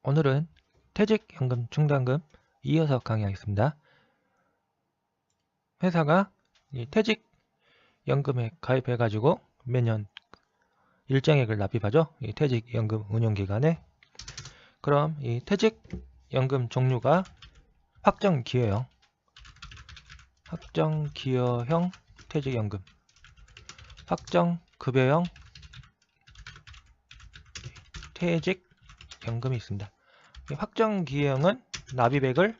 오늘은 퇴직연금 충당금 이어서 강의하겠습니다. 회사가 이 퇴직연금에 가입해가지고 매년 일정액을 납입하죠. 이 퇴직연금 운용기간에. 그럼 이 퇴직연금 종류가 확정기여형, 확정기여형 퇴직연금, 확정급여형 퇴직연금이 있습니다. 확정기여형은 납입액을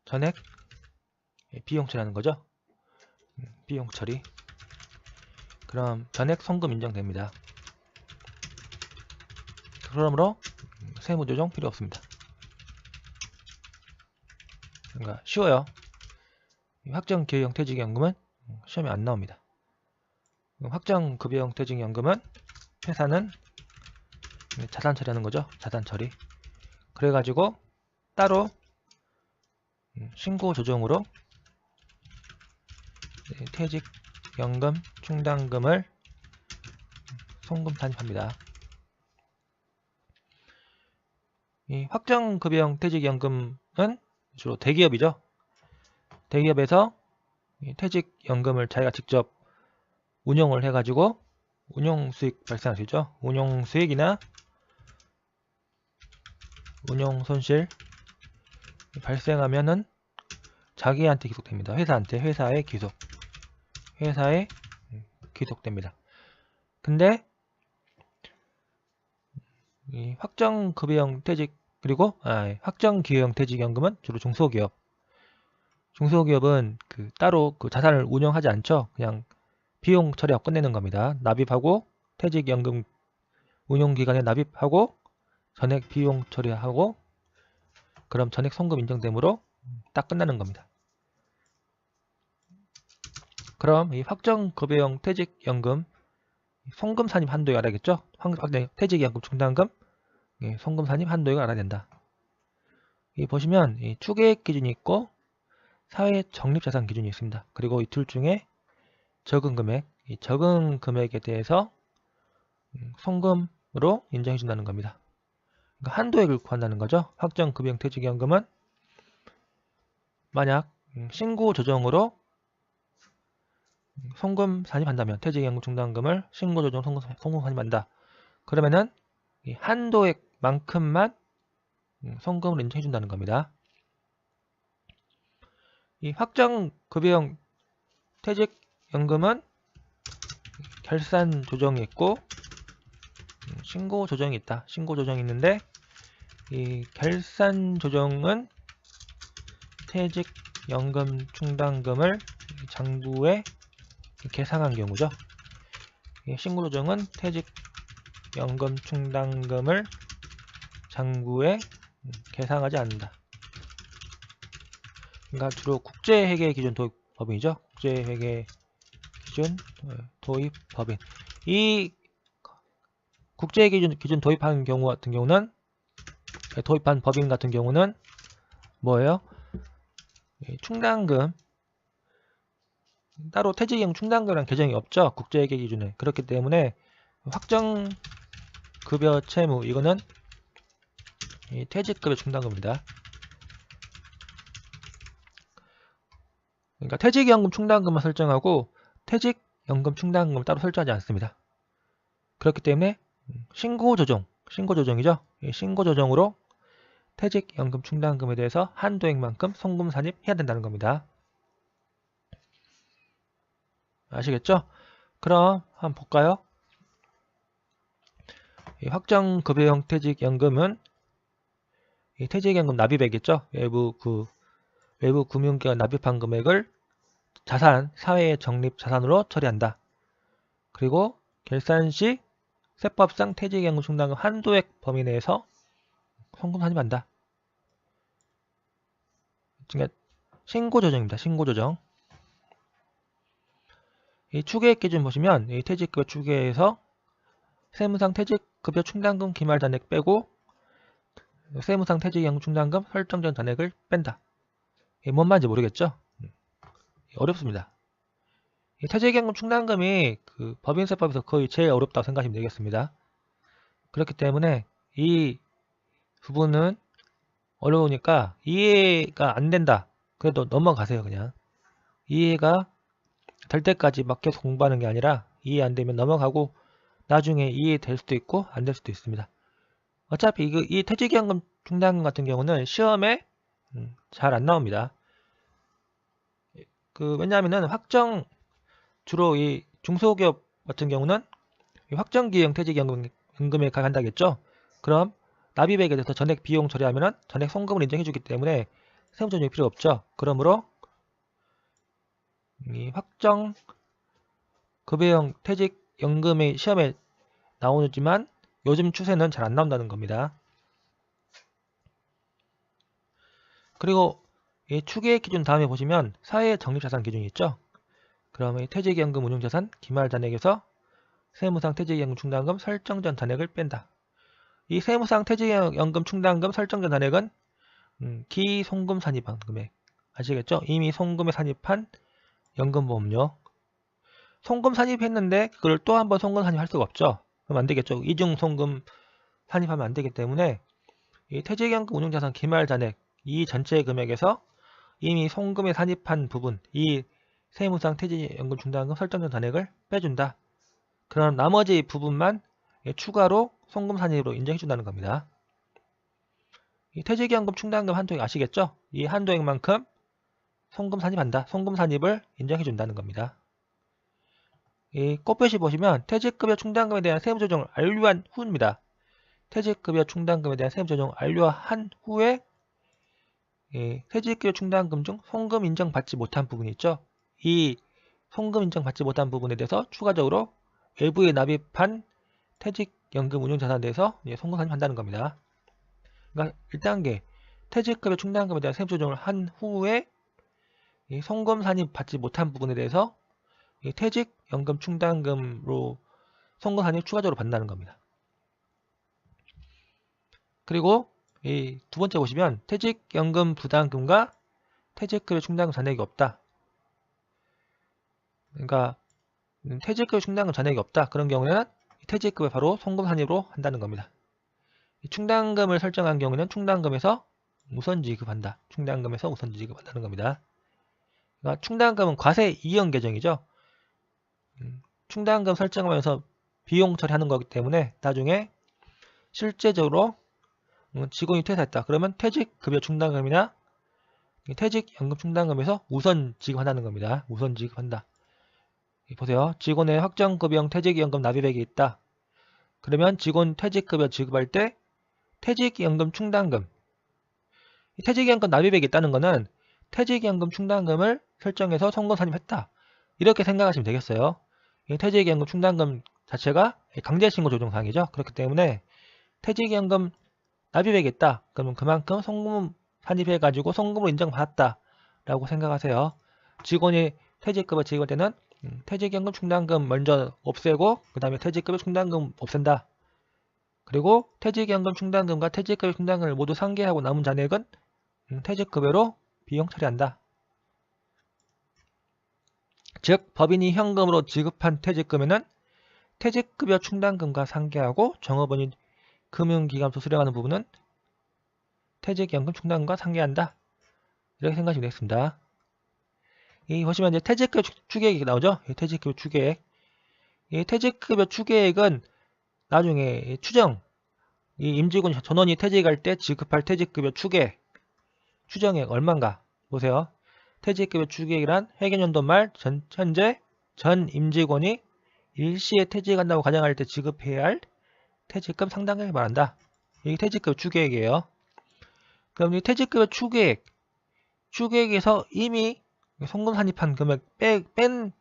전액 비용 처리하는 거죠. 비용 처리. 그럼 전액 송금 인정됩니다. 그러므로 세무조정 필요 없습니다. 그러니까 쉬워요. 확정기여형 퇴직연금은 시험에 안 나옵니다. 확정급여형 퇴직연금은 회사는 자산 처리하는 거죠. 자산 처리. 그래가지고 따로 신고 조정으로 퇴직연금 충당금을 송금 산입합니다. 이 확정급여형 퇴직연금은 주로 대기업이죠. 대기업에서 퇴직연금을 자기가 직접 운용을 해가지고 운용수익 발생할 수 있죠. 운용수익이나 운용손실 발생하면은 자기한테 귀속됩니다. 회사에 귀속. 회사에 귀속됩니다. 근데 이 확정급여형 퇴직 그리고 확정기여형 퇴직연금은 주로 중소기업. 중소기업은 따로 자산을 운영하지 않죠. 그냥 비용 처리하고 끝내는 겁니다. 납입하고 퇴직연금 운용기간에 납입하고 전액 비용 처리하고 그럼 전액 송금 인정되므로 딱 끝나는 겁니다. 그럼 이 확정급여형 퇴직연금 송금 산입 한도액 알아야겠죠? 퇴직연금 충당금 송금 산입 한도액을 알아야 된다. 보시면 이 추계액 기준이 있고 사회 적립자산 기준이 있습니다. 그리고 이 둘 중에 적은 금액, 이 적은 금액에 대해서 송금으로 인정해 준다는 겁니다. 그러니까 한도액을 구한다는 거죠. 확정급여형 퇴직연금은 만약 신고 조정으로 송금 산입한다면 퇴직연금 충당금을 신고 조정 송금 산입한다. 그러면은 이 한도액만큼만 송금을 인정해 준다는 겁니다. 이 확정급여형 퇴직연금은 결산 조정이 있고 신고 조정이 있다. 신고 조정이 있는데 이 결산 조정은 퇴직연금 충당금을 장부에 계상한 경우죠. 신고 조정은 퇴직연금 충당금을 장부에 계상하지 않는다. 그러니까 주로 국제회계 기준 도입 법인이죠. 국제회계 기준 도입 법인. 이 국제회계 기준 도입한 경우 같은 경우는 도입한 법인 같은 경우는 뭐예요? 충당금 따로 퇴직연금 충당금이라는 개정이 없죠. 국제회계 기준에. 그렇기 때문에 확정급여 채무 이거는 퇴직급여 충당금입니다. 그러니까 퇴직연금 충당금만 설정하고 퇴직연금 충당금을 따로 설정하지 않습니다. 그렇기 때문에 신고조정이죠. 신고조정으로 퇴직연금 충당금에 대해서 한도액만큼 송금 산입해야 된다는 겁니다. 아시겠죠? 그럼 한번 볼까요? 확정급여형 퇴직연금은 퇴직연금 납입액이겠죠? 외부 금융기관 납입한 금액을 사회의 적립 자산으로 처리한다. 그리고 결산 시 세법상 퇴직연금 충당금 한도액 범위 내에서 송금 산입한다. 그러니까 신고조정입니다. 신고조정. 이 추계액 기준 보시면 이 퇴직급여 추계에서 세무상 퇴직급여 충당금 기말 잔액 빼고 세무상 퇴직연금 충당금 설정전 잔액을 뺀다. 이게 뭔 말인지 모르겠죠? 어렵습니다. 퇴직연금 충당금이 법인세법에서 거의 제일 어렵다고 생각하시면 되겠습니다. 그렇기 때문에 이 부분은 어려우니까 이해가 안 된다. 그래도 넘어가세요. 그냥 이해가 될 때까지 막 계속 공부하는 게 아니라 이해 안 되면 넘어가고 나중에 이해될 수도 있고 안 될 수도 있습니다. 어차피 이 퇴직연금 충당금 같은 경우는 시험에 잘 안 나옵니다. 왜냐하면은 주로 이 중소기업 같은 경우는 확정기형 퇴직연금에 간다겠죠. 그럼 납입액에 대해서 전액 비용 처리하면은 전액 송금을 인정해주기 때문에 세무조정이 필요 없죠. 그러므로 이 확정 급여형 퇴직연금의 시험에 나오지만 요즘 추세는 잘 안 나온다는 겁니다. 그리고 이 추계액 기준 다음에 보시면 사회 적립자산 기준이 있죠. 그럼 이 퇴직연금 운용자산 기말 잔액에서 세무상 퇴직연금 충당금 설정 전 잔액을 뺀다. 이 세무상 퇴직연금 충당금 설정 전 잔액은 기송금 산입한 금액 아시겠죠? 이미 송금에 산입한 연금보험료. 송금 산입했는데 그걸 또 한번 송금 산입할 수가 없죠. 그럼 안 되겠죠. 이중 송금 산입하면 안 되기 때문에 이 퇴직연금 운용자산 기말 잔액 이 전체 금액에서 이미 송금에 산입한 부분 이 세무상 퇴직연금 충당금 설정 전 잔액을 빼준다. 그럼 나머지 부분만 추가로 송금 산입으로 인정해준다는 겁니다. 이 퇴직연금 충당금 한도액 아시겠죠? 이 한도액만큼 송금 산입한다. 송금 산입을 인정해준다는 겁니다. 이 꽃표시 보시면 퇴직급여 충당금에 대한 세무조정을 완료한 후입니다. 퇴직급여 충당금에 대한 세무조정을 완료한 후에 퇴직급여 충당금 중 송금 인정받지 못한 부분이 있죠. 이 송금 인정받지 못한 부분에 대해서 추가적으로 외부에 납입한 퇴직연금 운용자산에 대해서 송금 산입한다는 겁니다. 그러니까 1단계 퇴직급여 충당금에 대한 세무조정을 한 후에 송금 산입 받지 못한 부분에 대해서 퇴직연금 충당금으로 송금 산입 추가적으로 받는다는 겁니다. 그리고 이 두 번째 보시면 퇴직연금 부담금과 퇴직급여 충당금 잔액이 없다. 그러니까 퇴직급여 충당금 잔액이 없다. 그런 경우에는 퇴직급여 바로 송금 산입으로 한다는 겁니다. 충당금을 설정한 경우에는 충당금에서 우선 지급한다. 충당금에서 우선 지급한다는 겁니다. 그러니까 충당금은 과세 이행 계정이죠. 충당금 설정하면서 비용 처리하는 거기 때문에 나중에 실제적으로 직원이 퇴사했다. 그러면 퇴직급여 충당금이나 퇴직연금 충당금에서 우선 지급한다는 겁니다. 우선 지급한다. 보세요. 직원의 확정급여형 퇴직연금 납입액이 있다. 그러면 직원 퇴직급여 지급할 때 퇴직연금 충당금 퇴직연금 납입액이 있다는 것은 퇴직연금 충당금을 설정해서 송금 산입했다. 이렇게 생각하시면 되겠어요. 퇴직연금 충당금 자체가 강제신고 조정사항이죠. 그렇기 때문에 퇴직연금 납입액이 있다. 그러면 그만큼 송금 산입해가지고 송금으로 인정받았다. 라고 생각하세요. 직원이 퇴직급여 지급할 때는 퇴직연금 충당금 먼저 없애고 그 다음에 퇴직급여 충당금 없앤다. 그리고 퇴직연금 충당금과 퇴직급여 충당금을 모두 상계하고 남은 잔액은 퇴직급여로 비용 처리한다. 즉 법인이 현금으로 지급한 퇴직금에는 퇴직급여 충당금과 상계하고 종업원이 금융기관에서 수령하는 부분은 퇴직연금 충당금과 상계한다. 이렇게 생각하시면 되겠습니다. 이 보시면 이제 퇴직급여 추계액이 나오죠. 퇴직급여 추계액. 이 퇴직급여 추계액은 나중에 추정, 이 임직원 전원이 퇴직할 때 지급할 퇴직급여 추계액, 추정액 얼마인가 보세요. 퇴직급여 추계액이란 회계연도 말 현재 전 임직원이 일시에 퇴직한다고 가정할 때 지급해야 할 퇴직금 상당액을 말한다. 이게 퇴직급여 추계액이에요. 그럼 이 퇴직급여 추계액에서 이미 송금 산입한 금액 뺀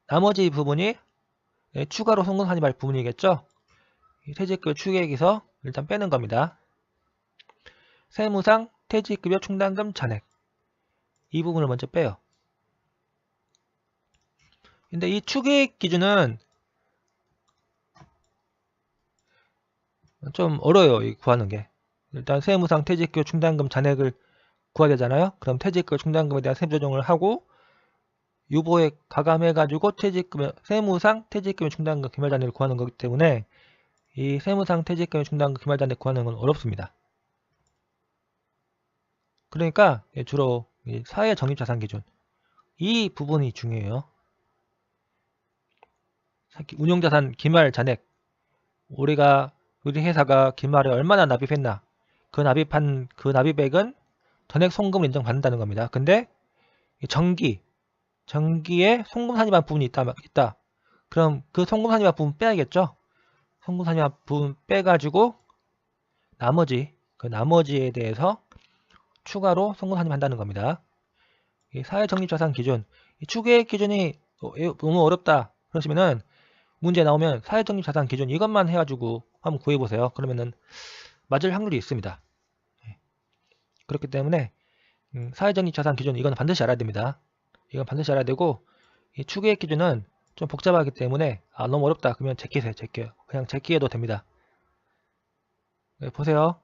나머지 부분이 추가로 송금 산입할 부분이겠죠. 이 퇴직급여 추계액에서 일단 빼는 겁니다. 세무상 퇴직급여 충당금 잔액 이 부분을 먼저 빼요. 근데 이 추계액 기준은 좀 어려워요. 구하는 게. 일단 세무상 퇴직급여 충당금 잔액을 구해야 되잖아요. 그럼 퇴직급여 충당금에 대한 세무조정을 하고 유보액 가감해가지고 세무상 퇴직급여 충당금 기말 잔액을 구하는 거기 때문에 이 세무상 퇴직금 충당금 기말잔액 구하는 건 어렵습니다. 그러니까 주로 사회적립자산기준 이 부분이 중요해요. 운용자산 기말잔액 우리 회사가 기말에 얼마나 납입했나 그 납입액은 전액 송금을 인정받는다는 겁니다. 근데 정기에 송금 산입한 부분이 있다. 그럼 그 송금 산입한 부분 빼야겠죠? 송금 산입한 부분 빼가지고 나머지에 대해서 추가로 송금 산입한다는 겁니다. 이 사회적립자산 기준, 이 추계획 기준이 너무 어렵다 그러시면은 문제 나오면 사회적립자산 기준 이것만 해가지고 한번 구해보세요. 그러면은 맞을 확률이 있습니다. 그렇기 때문에 사회적립자산 기준 이건 반드시 알아야 됩니다. 이건 반드시 알아야 되고 이 추계획 기준은 좀 복잡하기 때문에 너무 어렵다 그러면 제끼세요. 그냥 제끼해도 됩니다. 네, 보세요.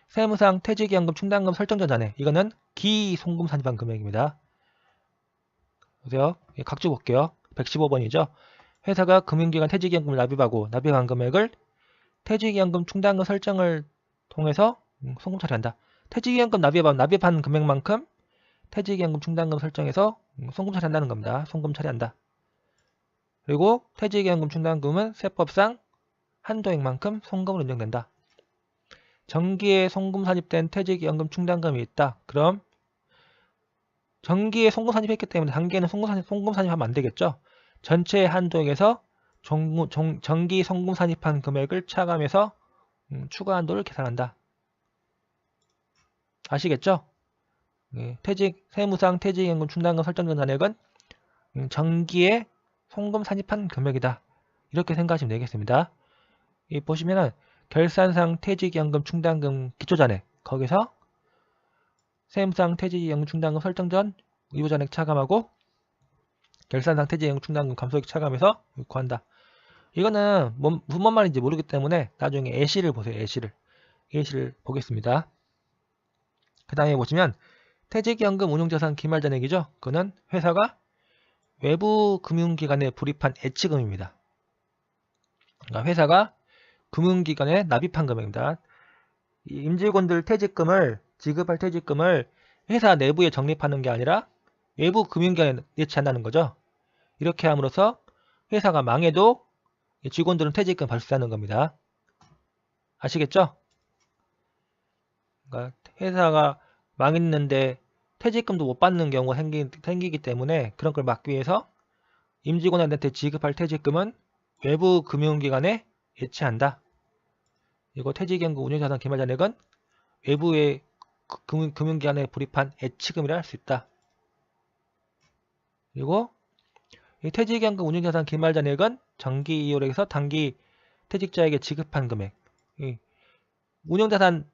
세무상 퇴직연금 충당금 설정전 잔액 이거는 기송금 산입한 금액입니다. 보세요. 각주 볼게요. 115번이죠. 회사가 금융기관 퇴직연금을 납입한 금액을 퇴직연금 충당금 설정을 통해서 송금 처리한다. 퇴직연금 납입한 금액만큼 퇴직연금 충당금 설정해서 송금 처리한다는 겁니다. 송금 처리한다. 그리고 퇴직연금 충당금은 세법상 한도액만큼 송금으로 인정된다. 정기에 송금 산입된 퇴직연금 충당금이 있다. 그럼 정기에 송금 산입했기 때문에 단기에는 송금 산입하면 안 되겠죠. 전체 한도액에서 정기 송금 산입한 금액을 차감해서 추가 한도를 계산한다. 아시겠죠? 세무상 퇴직연금 충당금 설정전 잔액은 정기에 송금 산입한 금액이다. 이렇게 생각하시면 되겠습니다. 보시면은 결산상 퇴직연금 충당금 기초잔액 거기서 세무상 퇴직연금 충당금 설정 전 의무잔액 차감하고 결산상 퇴직연금 충당금 감소액 차감해서 구한다. 이거는 무슨 말인지 모르기 때문에 나중에 예시를 보세요. 예시를 보겠습니다. 그 다음에 보시면 퇴직연금 운용자산 기말잔액이죠. 그거는 회사가 외부 금융기관에 불입한 예치금입니다. 그러니까 회사가 금융기관에 납입한 금액입니다. 임직원들 지급할 퇴직금을 회사 내부에 적립하는 게 아니라 외부 금융기관에 예치한다는 거죠. 이렇게 함으로써 회사가 망해도 직원들은 퇴직금 받을 수 있다는 겁니다. 아시겠죠? 그러니까 회사가 망했는데 퇴직금도 못 받는 경우가 생기기 때문에 그런 걸 막기 위해서 임직원한테 지급할 퇴직금은 외부 금융기관에 예치한다. 그리고 퇴직연금 운용자산 기말잔액은 외부의 금융기관에 불입한 예치금이라 할 수 있다. 그리고 이 퇴직연금 운용자산 기말잔액은 정기 이율에서 단기 퇴직자에게 지급한 금액. 운용자산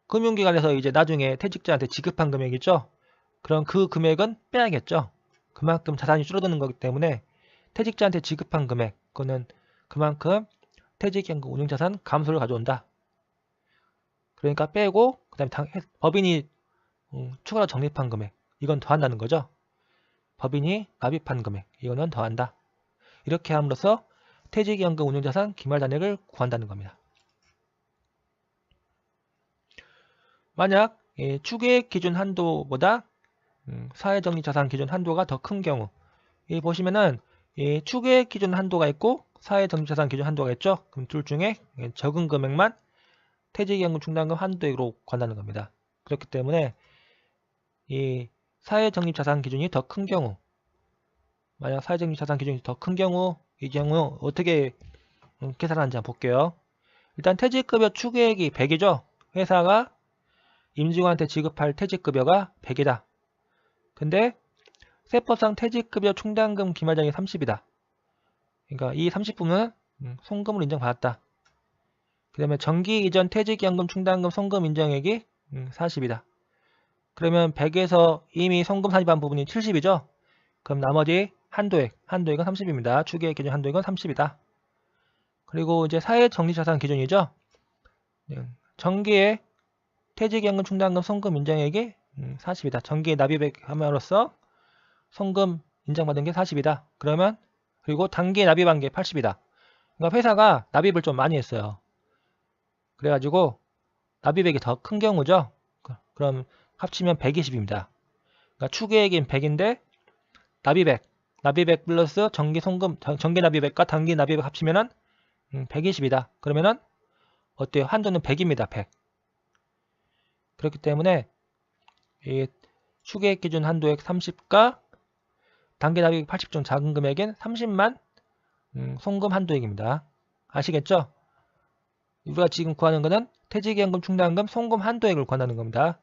금융기관에서 이제 나중에 퇴직자한테 지급한 금액이죠. 그럼 그 금액은 빼야겠죠. 그만큼 자산이 줄어드는 거기 때문에 퇴직자한테 지급한 금액, 그거는 그만큼 퇴직연금 운용자산 감소를 가져온다. 그러니까 빼고 그 다음에 법인이 추가로 적립한 금액, 이건 더한다는 거죠. 법인이 납입한 금액, 이거는 더한다. 이렇게 함으로써 퇴직연금 운용자산 기말잔액을 구한다는 겁니다. 만약 추계획 기준 한도보다 사회적립자산 기준 한도가 더 큰 경우, 보시면은 추계획 기준 한도가 있고 사회적립자산 기준 한도가 있죠. 그럼 둘 중에 적은 금액만 퇴직연금 충당금 한도액으로 구한다는 겁니다. 그렇기 때문에 이 사회적립자산 기준이 더 큰 경우, 만약 사회적립자산 기준이 더 큰 경우, 이 경우 어떻게 계산하는지 한번 볼게요. 일단 퇴직급여 추계액이 100이죠. 회사가 임직원한테 지급할 퇴직급여가 100이다. 근데 세법상 퇴직급여 충당금 기말잔액이 30이다. 그러니까 이 30분은 송금으로 인정받았다. 그 다음에 정기 이전 퇴직연금 충당금 송금 인정액이 40이다. 그러면 100에서 이미 송금 산입한 부분이 70이죠. 그럼 나머지 한도액은 30입니다. 추계획 기준 한도액은 30이다. 그리고 이제 사회적립자산 기준이죠. 정기에 퇴직연금 충당금 송금 인정액이 40이다. 정기에 납입액 함으로써 송금 인정받은 게 40이다. 그러면 그리고 단기에 납입한 게 80이다. 그러니까 회사가 납입을 좀 많이 했어요. 그래가지고 납입액이 더 큰 경우죠. 그럼 합치면 120입니다. 그러니까 추계액인 100인데 납입액 플러스 정기 송금, 정기 납입액과 단기 납입액 합치면은 120이다. 그러면은 어때요? 한도는 100입니다. 100. 그렇기 때문에 이 추계액 기준 한도액 30과 단기 납입액 80 중 작은 금액인 30만 송금 한도액입니다. 아시겠죠? 우리가 지금 구하는 것은 퇴직연금, 충당금, 송금 한도액을 구한다는 겁니다.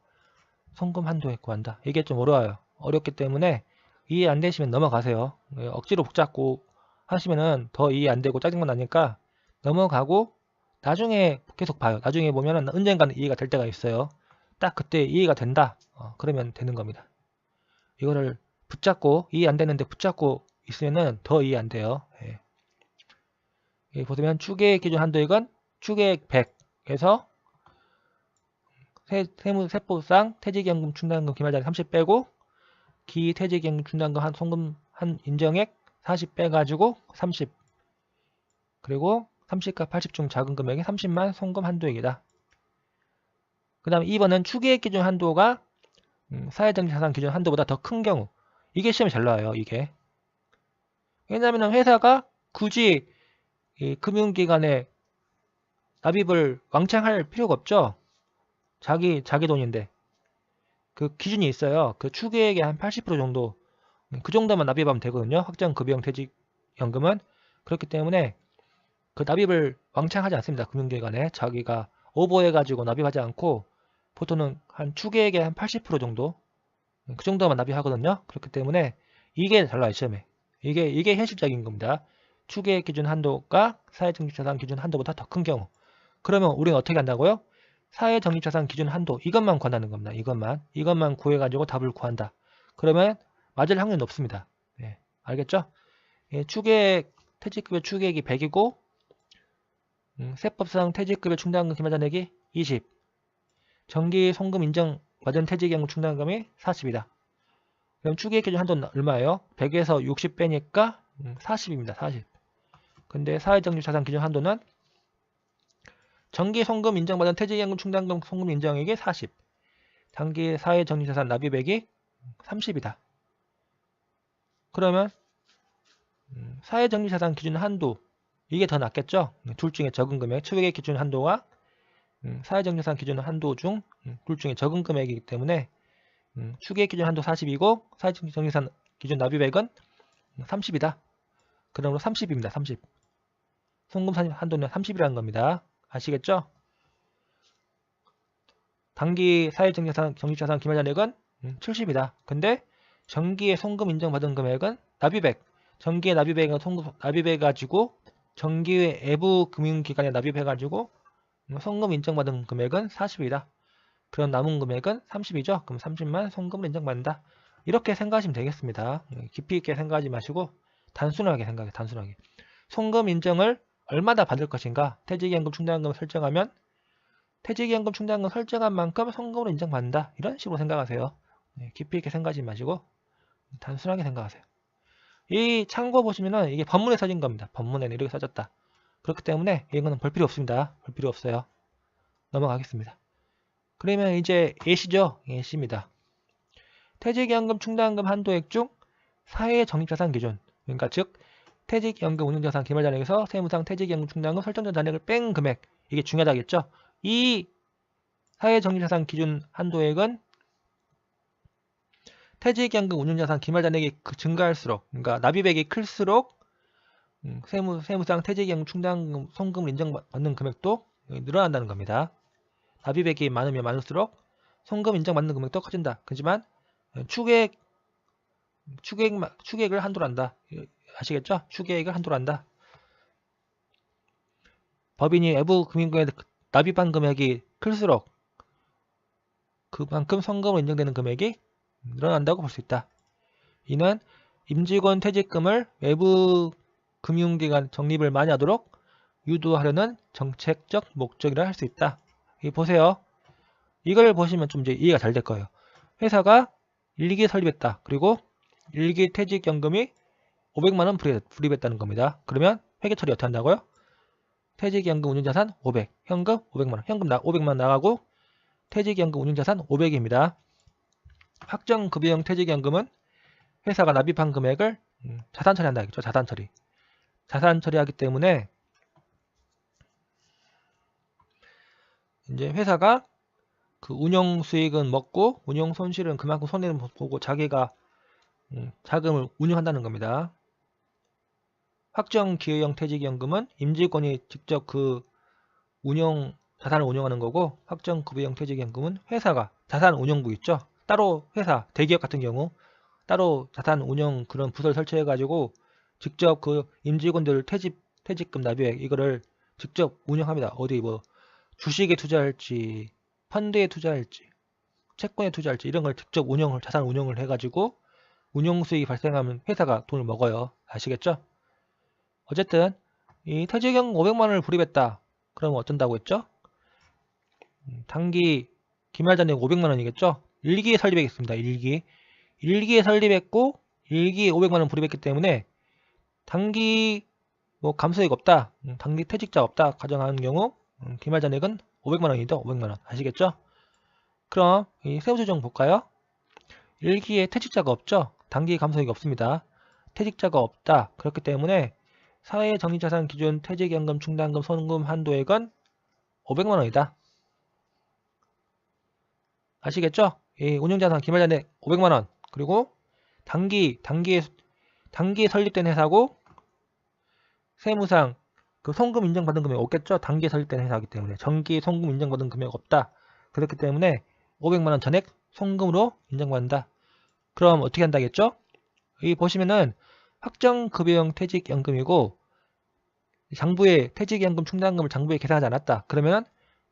송금 한도액 구한다. 이게 좀 어려워요. 어렵기 때문에 이해 안 되시면 넘어가세요. 억지로 붙잡고 하시면은 더 이해 안 되고 짜증만 나니까 넘어가고 나중에 계속 봐요. 나중에 보면은 언젠가는 이해가 될 때가 있어요. 딱 그때 이해가 된다. 그러면 되는 겁니다. 이거를 붙잡고 이해 안 되는데 붙잡고 있으면은 더 이해 안 돼요. 예. 여기 보시면 추계액 기준 한도액은 추계액 100에서 세법상 퇴직연금 충당금 기말자리 30 빼고 기퇴직연금 충당금 한 송금 한 인정액 40 빼가지고 30 그리고 30과 80 중 작은 금액이 30만 송금 한도액이다. 그 다음 2번은 추계액 기준 한도가 사회정치자산 기준 한도보다 더 큰 경우 이게 시험에 잘 나와요. 이게 왜냐하면 회사가 굳이 이 금융기관에 납입을 왕창 할 필요가 없죠. 자기 돈인데 그 기준이 있어요. 그 추계액의 한 80% 정도 그 정도만 납입하면 되거든요. 확정급여형 퇴직연금은 그렇기 때문에 그 납입을 왕창 하지 않습니다. 금융기관에 자기가 오버해가지고 납입하지 않고 보통은 한 추계액의 한 80% 정도 그 정도만 납입하거든요. 그렇기 때문에 이게 달라요. 시험에 이게 현실적인 겁니다. 추계액 기준 한도가 사회적립자산 기준 한도보다 더 큰 경우 그러면 우리는 어떻게 한다고요? 사회적립자산 기준 한도 이것만 구한다는 겁니다. 이것만 구해가지고 답을 구한다. 그러면 맞을 확률이 높습니다. 네, 알겠죠? 예, 추계액 퇴직급여 추계액이 100이고 세법상 퇴직급여 충당금 기말잔액이 20 정기 송금 인정 받은 퇴직연금 충당금이 40이다. 그럼 추계액 기준 한도는 얼마예요? 100에서 60 빼니까 40입니다. 40. 근데 사회적립자산 기준 한도는 정기 송금 인정받은 퇴직연금 충당금 송금 인정액이 40 단기 사회적립자산 납입액이 30이다. 그러면 사회적립자산 기준 한도 이게 더 낫겠죠? 둘 중에 적은 금액 추계액 기준 한도와 사회적립자산 기준 한도 중 둘 중에 적은 금액이기 때문에 추계액 기준 한도 40이고 사회적립자산 기준 납입액은 30이다. 그러므로 30입니다. 30. 송금 한도는 30이라는 겁니다. 아시겠죠? 단기 사회적립자산 기말잔액은 70이다. 근데 정기에 송금 인정받은 금액은 납입액. 정기에 납입액은 납입해가지고 정기의 외부 금융기관에 납입해가지고 송금 인정받은 금액은 40이다. 그럼 남은 금액은 30이죠. 그럼 30만 송금을 인정받는다. 이렇게 생각하시면 되겠습니다. 깊이 있게 생각하지 마시고 단순하게 생각해. 단순하게. 송금 인정을 얼마나 받을 것인가? 퇴직연금 충당금을 설정하면 퇴직연금 충당금 설정한 만큼 송금으로 인정받는다. 이런 식으로 생각하세요. 깊이 있게 생각하지 마시고 단순하게 생각하세요. 이 참고 보시면은 이게 법문에 써진 겁니다. 법문에는 이렇게 써졌다. 그렇기 때문에 이거는 볼 필요 없습니다. 볼 필요 없어요. 넘어가겠습니다. 그러면 이제 예시죠? 예시입니다. 퇴직연금 충당금 한도액 중 사회적립자산 기준 그러니까 즉 퇴직연금 운용자산 기말잔액에서 세무상 퇴직연금 충당금 설정된 잔액을 뺀 금액 이게 중요하다겠죠? 이 사회적립자산 기준 한도액은 퇴직연금 운용자산 기말잔액이 증가할수록 그러니까 납입액이 클수록 세무상 퇴직연금 충당금 송금을 인정받는 금액도 늘어난다는 겁니다. 납입액이 많으면 많을수록 송금 인정받는 금액도 커진다. 하지만 추계액을 한도로 한다. 아시겠죠? 추계액을 한도로 한다. 법인이 외부 금융기관에 납입한 금액이 클수록 그만큼 송금으로 인정되는 금액이 늘어난다고 볼 수 있다. 이는 임직원 퇴직금을 외부 금융기관 적립을 많이 하도록 유도하려는 정책적 목적이라 할 수 있다. 보세요. 이걸 보시면 좀 이제 이해가 잘 될 거예요. 회사가 1기 설립했다. 그리고 1기 퇴직연금이 500만원 불입했다는 겁니다. 그러면 회계 처리 어떻게 한다고요? 퇴직연금 운용자산 500, 현금 500만원, 현금 500만원 나가고 퇴직연금 운용자산 500입니다. 확정급여형 퇴직연금은 회사가 납입한 금액을 자산 처리한다 하겠죠. 자산 처리. 자산 처리하기 때문에 이제 회사가 그 운용 수익은 먹고 운용 손실은 그만큼 손해를 보고 자기가 자금을 운용한다는 겁니다. 확정 기여형 퇴직연금은 임직원이 직접 그 자산을 운용하는 거고, 확정 급여형 퇴직연금은 회사가 자산 운용부 있죠. 따로 회사, 대기업 같은 경우 따로 자산 운용 그런 부서를 설치해 가지고 직접 그 임직원들 퇴직금 납입액 이거를 직접 운영합니다. 어디 뭐 주식에 투자할지 펀드에 투자할지 채권에 투자할지 이런 걸 직접 자산 운용을 해가지고 운용 수익이 발생하면 회사가 돈을 먹어요. 아시겠죠? 어쨌든 이 퇴직연금 500만원을 불입했다. 그러면 어쩐다고 했죠? 단기 기말 잔액 500만원이겠죠? 1기에 설립했습니다. 1기에 설립했고 1기에 500만원 불입했기 때문에 단기 뭐 감소액 없다. 단기 퇴직자 없다. 가정하는 경우 기말 잔액은 500만원이죠. 500만원. 아시겠죠? 그럼 이 세부조정 볼까요? 1기에 퇴직자가 없죠. 단기 감소액이 없습니다. 퇴직자가 없다. 그렇기 때문에 사회정리자산 기준 퇴직연금 충당금 송금 한도액은 500만원이다. 아시겠죠? 이 운용자산 기말잔액 500만원 그리고 단기에 설립된 회사고 세무상 그 송금 인정받은 금액 없겠죠? 단기에 설립된 회사이기 때문에 정기 송금 인정받은 금액 없다. 그렇기 때문에 500만원 전액 송금으로 인정받는다. 그럼 어떻게 한다겠죠? 여기 보시면은 확정급여형 퇴직연금이고 장부에 퇴직연금 충당금을 장부에 계산하지 않았다. 그러면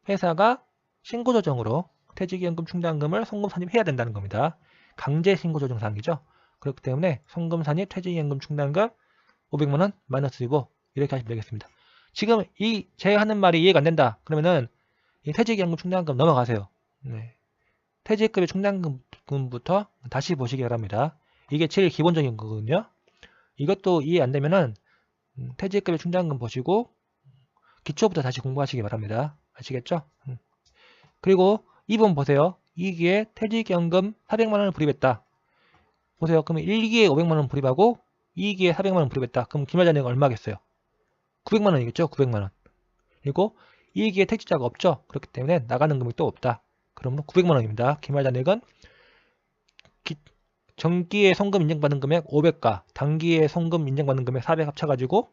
회사가 신고조정으로 퇴직연금 충당금을 송금 산입해야 된다는 겁니다. 강제 신고조정사항이죠. 그렇기 때문에 송금 산입 퇴직연금 충당금 500만원 마이너스 2고 이렇게 하시면 되겠습니다. 지금 제가 하는 말이 이해가 안 된다. 그러면은 이 퇴직연금 충당금 넘어가세요. 네. 퇴직급여 충당금부터 다시 보시기 바랍니다. 이게 제일 기본적인 거거든요. 이것도 이해 안 되면은 퇴직급여 충당금 보시고 기초부터 다시 공부하시기 바랍니다. 아시겠죠? 그리고 2번 보세요. 2기에 퇴직연금 400만원을 불입했다. 보세요. 그러면 1기에 500만원 불입하고 2기에 400만원 불입했다. 그럼 기말잔액은 얼마겠어요? 900만원이겠죠? 900만원. 그리고 2기에 퇴직자가 없죠? 그렇기 때문에 나가는 금액도 없다. 그러면 900만원입니다. 기말잔액은 정기에 송금 인정받은 금액 500과 단기에 송금 인정받은 금액 400 합쳐가지고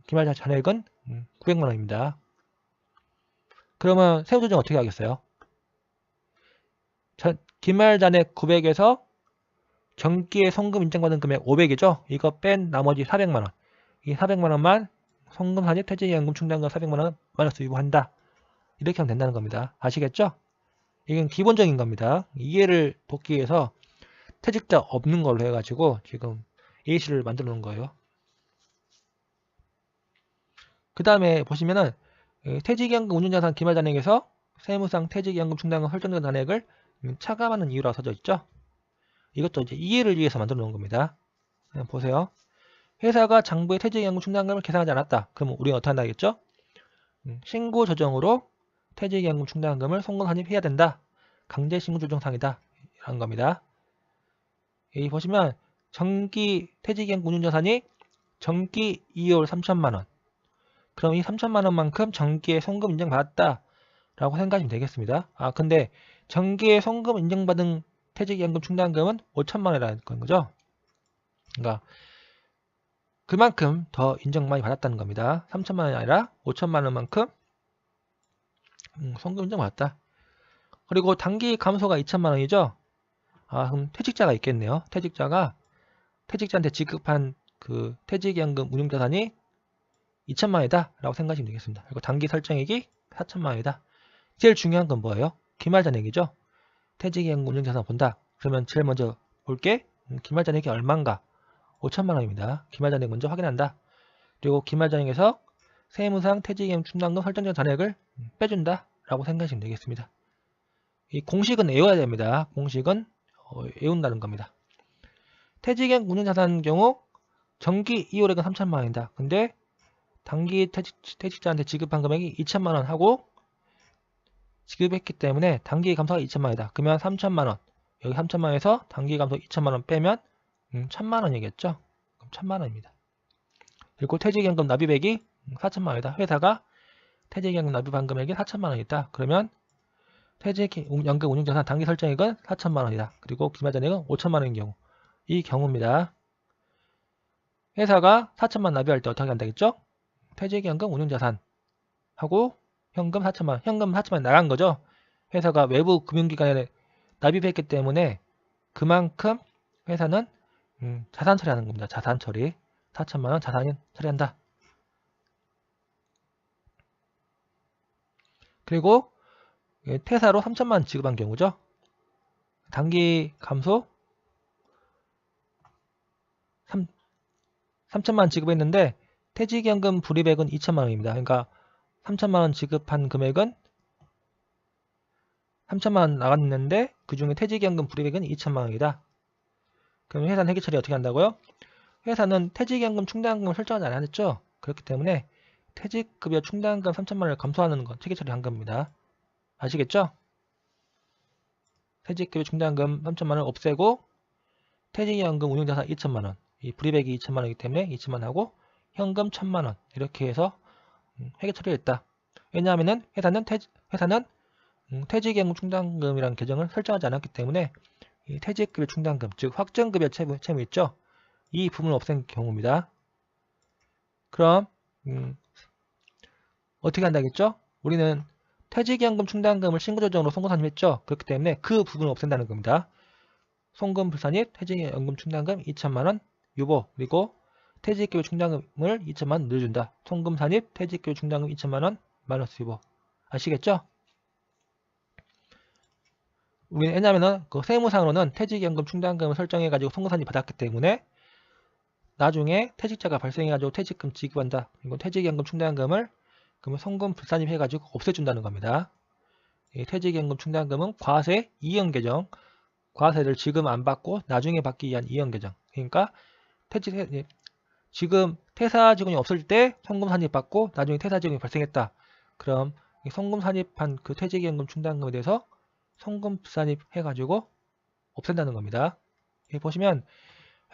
기말잔액은 900만원입니다. 그러면 세부조정 어떻게 하겠어요? 기말잔액 900에서 정기에 송금 인정받은 금액 500이죠? 이거 뺀 나머지 400만원. 이 400만원만 송금 산입 퇴직연금 충당금 400만원 마이너스 유보한다. 이렇게 하면 된다는 겁니다. 아시겠죠? 이건 기본적인 겁니다. 이해를 돕기 위해서 퇴직자 없는 걸로 해가지고 지금 예시를 만들어 놓은 거예요. 그 다음에 보시면은 퇴직연금 운용자산 기말잔액에서 세무상 퇴직연금 충당금 설정된 잔액을 차감하는 이유라고 써져 있죠. 이것도 이제 이해를 위해서 만들어 놓은 겁니다. 보세요. 회사가 장부에 퇴직연금 충당금을 계산하지 않았다. 그러면 우리가 어떻게 한다겠죠? 신고 조정으로 퇴직연금 충당금을 송금 산입해야 된다. 강제 신고 조정상이다. 이런 겁니다. 여기 보시면 정기 퇴직연금 운용자산이 정기 2월 3천만원. 그럼 이 3천만원만큼 정기에 송금 인정받았다 라고 생각하시면 되겠습니다. 근데 정기에 송금 인정받은 퇴직연금 충당금은 5천만원이라는 거죠. 그러니까 그만큼 더 인정 많이 받았다는 겁니다. 3천만원이 아니라 5천만원만큼 송금 인정받았다. 그리고 단기 감소가 2천만원이죠. 그럼 퇴직자가 있겠네요. 퇴직자한테 지급한 그 퇴직연금 운용자산이 2천만원이다 라고 생각하시면 되겠습니다. 그리고 단기 설정액이 4천만원이다. 제일 중요한 건 뭐예요? 기말잔액이죠. 퇴직연금 운용자산 본다. 그러면 제일 먼저 볼게 기말잔액이 얼마인가? 5천만원입니다. 기말잔액 먼저 확인한다. 그리고 기말잔액에서 세무상 퇴직연금 충당금 설정된 잔액을 빼준다 라고 생각하시면 되겠습니다. 이 공식은 외워야 됩니다. 공식은 외운다는 겁니다. 퇴직연금 운용자산 경우 정기 2월액은 3천만원이다. 근데 단기 퇴직자한테 지급한 금액이 2천만원 하고 지급했기 때문에 단기 감소가 2천만원이다. 그러면 3천만원, 여기 3천만원에서 단기 감소 2천만원 빼면 1,000만원이겠죠. 그럼 1,000만원입니다. 그리고 퇴직연금 납입액이 4천만원이다. 회사가 퇴직연금 납입한 금액이 4천만원이다. 그러면 퇴직연금 운용자산 단기 설정액은 4천만원이다. 그리고 기말잔액은 5천만원인 경우, 이 경우입니다. 회사가 4천만 납입할 때 어떻게 한다겠죠? 퇴직연금 운용자산 하고 현금 4천만, 현금 4천만 나간 거죠. 회사가 외부 금융기관에 납입했기 때문에 그만큼 회사는 자산 처리하는 겁니다. 자산 처리. 4천만원 자산 처리한다. 그리고 퇴사로 3천만원 지급한 경우죠. 단기 감소 3천만원 지급했는데 퇴직연금 불이백은 2천만원입니다. 그러니까 3천만원 지급한 금액은 3천만원 나갔는데 그 중에 퇴직연금 불이백은 2천만원이다. 그럼 회사는 회계 처리 어떻게 한다고요? 회사는 퇴직연금 충당금을 설정하지 않았죠. 그렇기 때문에 퇴직급여 충당금 3천만원을 감소하는 건 회계 처리한 겁니다. 아시겠죠? 퇴직급여 충당금 3천만원을 없애고 퇴직연금 운용자산 2천만원, 이 불이백이 2천만원이기 때문에 2천만원하고 현금 1,000만원 이렇게 해서 회계 처리했다. 왜냐하면 회사는 퇴직연금 충당금이라는 계정을 설정하지 않았기 때문에 이 퇴직급여 충당금, 즉 확정급여 채무 있죠? 이 부분을 없앤 경우입니다. 그럼 어떻게 한다겠죠? 우리는 퇴직연금 충당금을 신고조정으로 송금산입했죠? 그렇기 때문에 그 부분을 없앤다는 겁니다. 송금 불산입 퇴직연금 충당금 2천만원 유보, 그리고 퇴직급여 충당금을 2천만원 늘려준다. 송금 산입 퇴직급여 충당금 2천만원 마이너스 유보. 아시겠죠? 우리는 왜냐면은 그 세무상으로는 퇴직연금 충당금을 설정해가지고 송금 산입 받았기 때문에 나중에 퇴직자가 발생해가지고 퇴직금 지급한다. 그리고 퇴직연금 충당금을 그러면 송금 불산입 해가지고 없애준다는 겁니다. 이 퇴직연금 충당금은 과세 이연계정, 과세를 지금 안 받고 나중에 받기 위한 이연계정. 그러니까 지금 퇴사 직원이 없을 때 송금 산입 받고 나중에 퇴사 직원이 발생했다. 그럼 송금 산입한 그 퇴직연금 충당금에 대해서 송금 불산입 해가지고 없앤다는 겁니다. 여기 보시면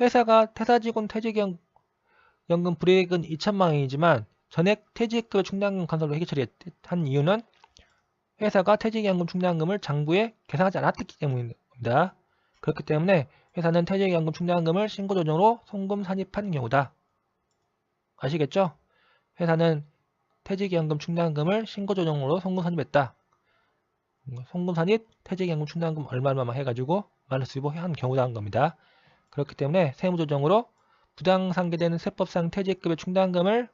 회사가 퇴사 직원 퇴직연금 불이익은 2천만원이지만 전액 퇴직급여 충당금 간섭으로 회계 처리한 이유는 회사가 퇴직연금 충당금을 장부에 계산하지 않았기 때문입니다. 그렇기 때문에 회사는 퇴직연금 충당금을 신고조정으로 송금 산입한 경우다. 아시겠죠? 회사는 퇴직연금 충당금을 신고조정으로 송금 산입했다. 송금 산입 퇴직연금 충당금 얼마만 해가지고 마이너스 유보한 경우다 한 겁니다. 그렇기 때문에 세무조정으로 부당상계되는 세법상 퇴직급여 충당금을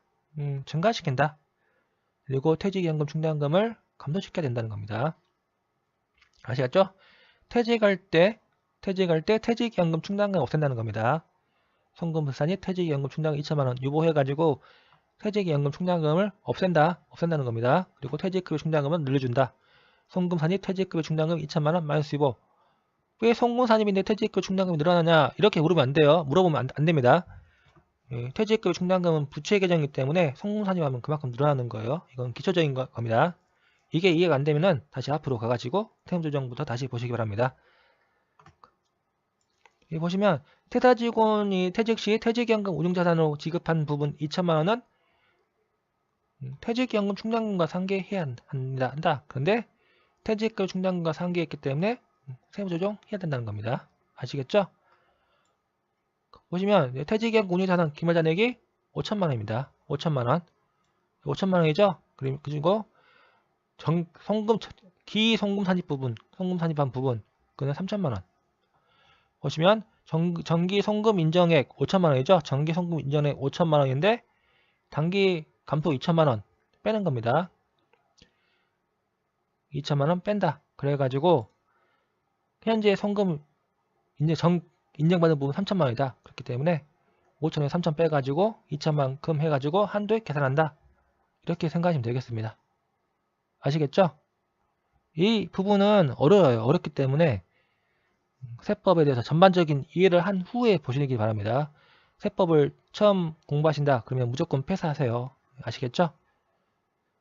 증가시킨다. 그리고 퇴직연금 충당금을 감소시켜야 된다는 겁니다. 아시겠죠? 퇴직할 때 퇴직연금 충당금 없앤다는 겁니다. 송금 불산입 퇴직연금 충당금 2천만원 유보해가지고 퇴직연금 충당금을 없앤다는 겁니다. 그리고 퇴직급여 충당금은 늘려준다. 송금 산입 퇴직급여 충당금 2천만원 마이너스 유보. 왜 송금 산입인데 퇴직급여 충당금이 늘어나냐? 이렇게 물으면 안 돼요. 물어보면 안 됩니다. 퇴직급여 충당금은 부채 계정이기 때문에 송금 산입하면 그만큼 늘어나는 거예요. 이건 기초적인 겁니다. 이게 이해가 안 되면은 다시 앞으로 가가지고 세무조정부터 다시 보시기 바랍니다. 여기 보시면 퇴사 직원이 퇴직 시 퇴직연금 운용자산으로 지급한 부분 2천만원은 퇴직연금 충당금과 상계해야 한다. 그런데 퇴직급여 충당금과 상계했기 때문에 세무조정 해야 된다는 겁니다. 아시겠죠? 보시면 퇴직연금 운용자산 기말잔액이 5천만원입니다. 5천만원. 5천만원이죠? 그리고 기송금 산입 부분, 송금 산입한 부분, 그는 3천만원. 보시면 정기 송금 인정액 5천만원이죠? 정기 송금 인정액 5천만원인데 단기 감소 2천만원 빼는 겁니다. 2천만원 뺀다. 그래가지고 현재 송금 인정받은 부분 3천만원이다. 그렇기 때문에 5천에 3천 빼가지고 2천만큼 해가지고 한도에 계산한다. 이렇게 생각하시면 되겠습니다. 아시겠죠? 이 부분은 어려워요. 어렵기 때문에 세법에 대해서 전반적인 이해를 한 후에 보시기 바랍니다. 세법을 처음 공부하신다 그러면 무조건 패스하세요. 아시겠죠?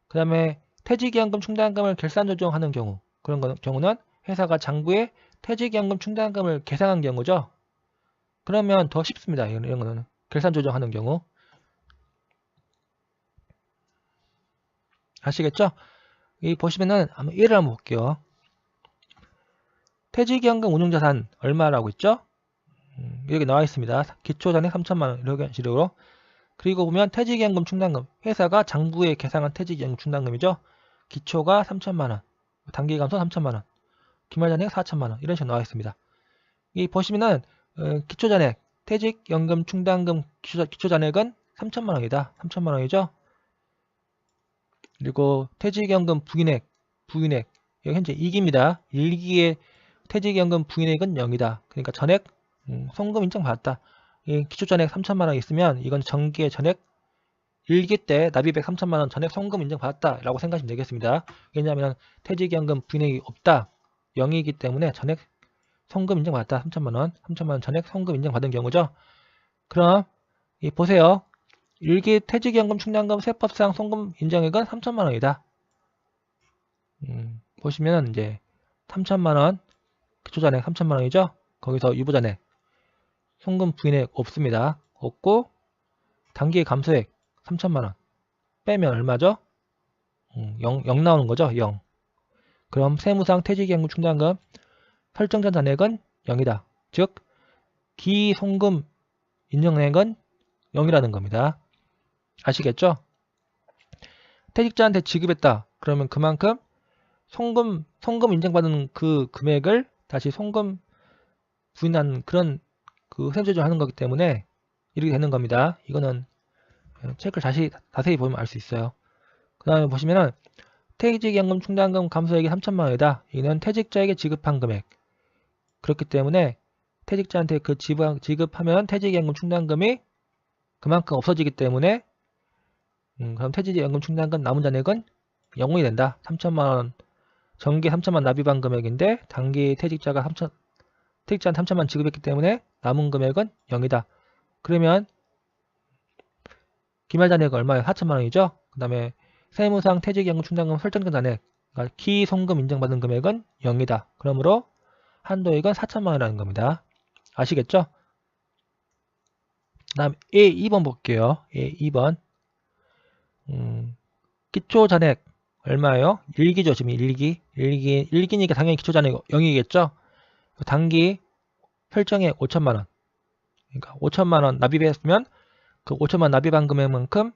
그 다음에 퇴직연금 충당금을 결산 조정하는 경우, 그런 경우는 회사가 장부에 퇴직연금 충당금을 계산한 경우죠. 그러면 더 쉽습니다. 이런 거는 결산 조정하는 경우. 아시겠죠? 이 보시면은 한번 예를 한번 볼게요. 퇴직연금 운용자산 얼마라고 있죠? 여기 나와 있습니다. 기초잔액 3천만원 이런 식으로. 그리고 보면 퇴직연금 충당금, 회사가 장부에 계산한 퇴직연금 충당금이죠. 기초가 3천만원, 단기감소 3천만원, 기말잔액 4천만원 이런 식으로 나와 있습니다. 이 보시면은 기초잔액, 퇴직연금 충당금 기초잔액은 3천만원이다. 3천만원이죠. 그리고 퇴직연금 부인액, 여기 현재 2기입니다. 1기의 퇴직연금 부인액은 0이다. 그러니까 전액 송금 인정받았다. 이 기초전액 3천만원 있으면 이건 정기의 전액 1기 때 납입액 3천만원 전액 송금 인정받았다 라고 생각하시면 되겠습니다. 왜냐하면 퇴직연금 부인액이 없다. 0이기 때문에 전액 송금 인정받았다. 3천만원 전액 송금 인정받은 경우죠. 그럼 보세요. 1기 퇴직연금 충당금 세법상 송금 인정액은 3천만원이다. 보시면 이제 3천만원 기초잔액 3천만원이죠. 거기서 유보잔액 송금 부인액 없습니다. 없고 단기 감소액 3천만원 빼면 얼마죠? 0 나오는 거죠. 0. 그럼 세무상 퇴직연금 충당금 설정전 잔액은 0이다. 즉 기송금 인정액은 0이라는 겁니다. 아시겠죠? 퇴직자한테 지급했다. 그러면 그만큼 송금 인정받은 그 금액을 다시 송금 부인한 그런 그 세무조정 하는 거기 때문에 이렇게 되는 겁니다. 이거는 체크를 자세히 보면 알 수 있어요. 그 다음에 보시면은 퇴직연금 충당금 감소액이 3천만원이다. 이는 퇴직자에게 지급한 금액. 그렇기 때문에 퇴직자한테 그 지급하면 퇴직연금 충당금이 그만큼 없어지기 때문에 그럼 퇴직연금 충당금 남은 잔액은 0이 된다. 3천만원 정기 3천만 납입한 금액인데 단기 퇴직자한테 3천만 지급했기 때문에 남은 금액은 0이다. 그러면 기말잔액은 얼마예요? 4천만원이죠. 그 다음에 세무상 퇴직연금 충당금 설정된 잔액, 그러니까 기송금 인정받은 금액은 0이다. 그러므로 한도액은 4천만원이라는 겁니다. 아시겠죠? 그 다음 A 2번 볼게요. A 2번 기초잔액 얼마예요? 1기죠. 지금 1기니까 당연히 기초잔액 0이겠죠? 단기 설정액 5천만원. 그러니까 5천만원 납입했으면 그 5천만 납입한 금액만큼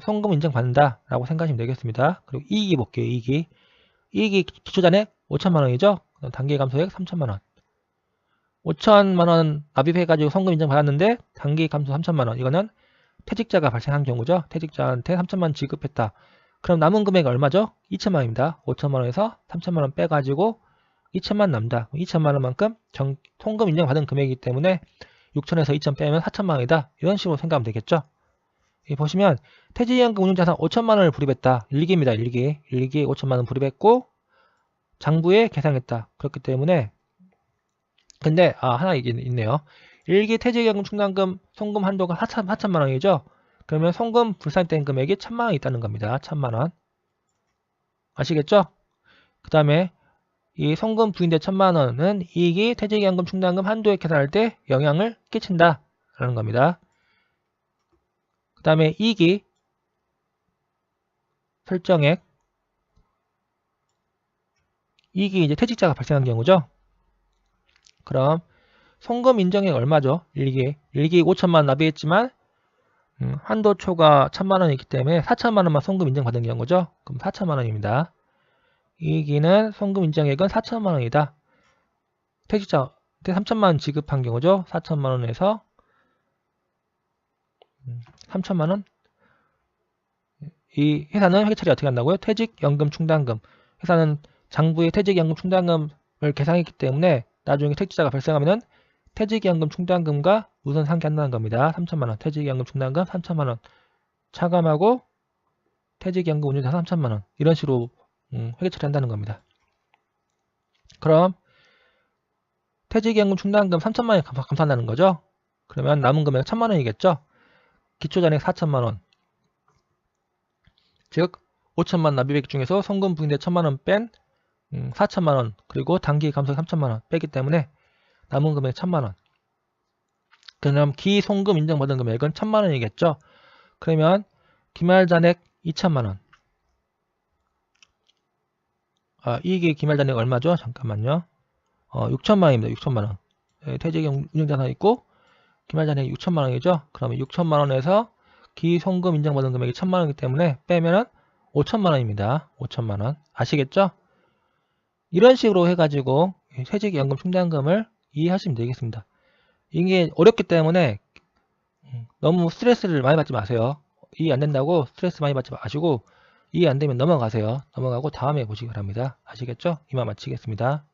송금 인정받는다 라고 생각하시면 되겠습니다. 그리고 2기 볼게요. 2기 기초잔액 5천만원이죠. 단기 감소액 3천만원. 5천만원 납입해가지고 송금 인정받았는데 단기 감소 3천만원. 이거는 퇴직자가 발생한 경우죠. 퇴직자한테 3천만 지급했다. 그럼 남은 금액이 얼마죠? 2천만원입니다. 5천만원에서 3천만원 빼가지고 2천만 남다. 2천만원만큼 송금 인정받은 금액이기 때문에 6천에서 2천 빼면 4천만원이다. 이런 식으로 생각하면 되겠죠. 여기 보시면 퇴직연금 운용자산 5천만원을 불입했다. 1기입니다. 1기 5천만원 불입했고 장부에 계산했다. 그렇기 때문에 근데 하나 있네요. 1기 퇴직연금 충당금 송금 한도가 4천만원이죠. 그러면 송금 불산된 금액이 1,000만원이 있다는 겁니다. 1,000만원. 아시겠죠? 그 다음에 이 송금 부인된 1,000만원은 2기 퇴직연금 충당금 한도에 계산할 때 영향을 끼친다 라는 겁니다. 그 다음에 2기 설정액 2기 이제 퇴직자가 발생한 경우죠. 그럼 송금 인정액 얼마죠? 1기 5천만 납입했지만 한도초가 1,000만원이기 때문에 4천만원만 송금 인정받은 경우죠. 그럼 4천만원입니다. 2기는 송금 인정액은 4천만원이다. 퇴직자한테 3천만원 지급한 경우죠. 4천만원에서 3천만원. 이 회사는 회계 처리 어떻게 한다고요? 퇴직연금 충당금. 회사는 장부에 퇴직연금 충당금을 계산했기 때문에 나중에 퇴직자가 발생하면 퇴직연금 충당금과 우선 상기한다는 겁니다. 3천만원. 퇴직연금 충당금 3천만원. 차감하고 퇴직연금 운용자산 3천만원. 이런 식으로 회계 처리한다는 겁니다. 그럼 퇴직연금 충당금 3천만원이 감소한다는 거죠. 그러면 남은 금액 1,000만원이겠죠. 기초잔액 4천만원. 즉 5천만 납입액 중에서 송금 부인대 1,000만원 뺀 4천만원 그리고 단기 감소 3천만원 빼기 때문에 남은 금액 1,000만원. 그럼 기송금 인정받은 금액은 1,000만원이겠죠. 그러면 기말잔액 2천만원. 이게 기말잔액 얼마죠? 잠깐만요. 6천만원입니다. 6천만원. 퇴직금 운영자산 있고 기말잔액 6천만원이죠. 그러면 6천만원에서 기송금 인정받은 금액이 1,000만원이기 때문에 빼면은 5천만원입니다. 5천만원. 아시겠죠? 이런 식으로 해가지고 퇴직연금 충당금을 이해하시면 되겠습니다. 이게 어렵기 때문에 너무 스트레스를 많이 받지 마세요. 이해 안 된다고 스트레스 많이 받지 마시고 이해 안 되면 넘어가세요. 넘어가고 다음에 보시기 바랍니다. 아시겠죠? 이만 마치겠습니다.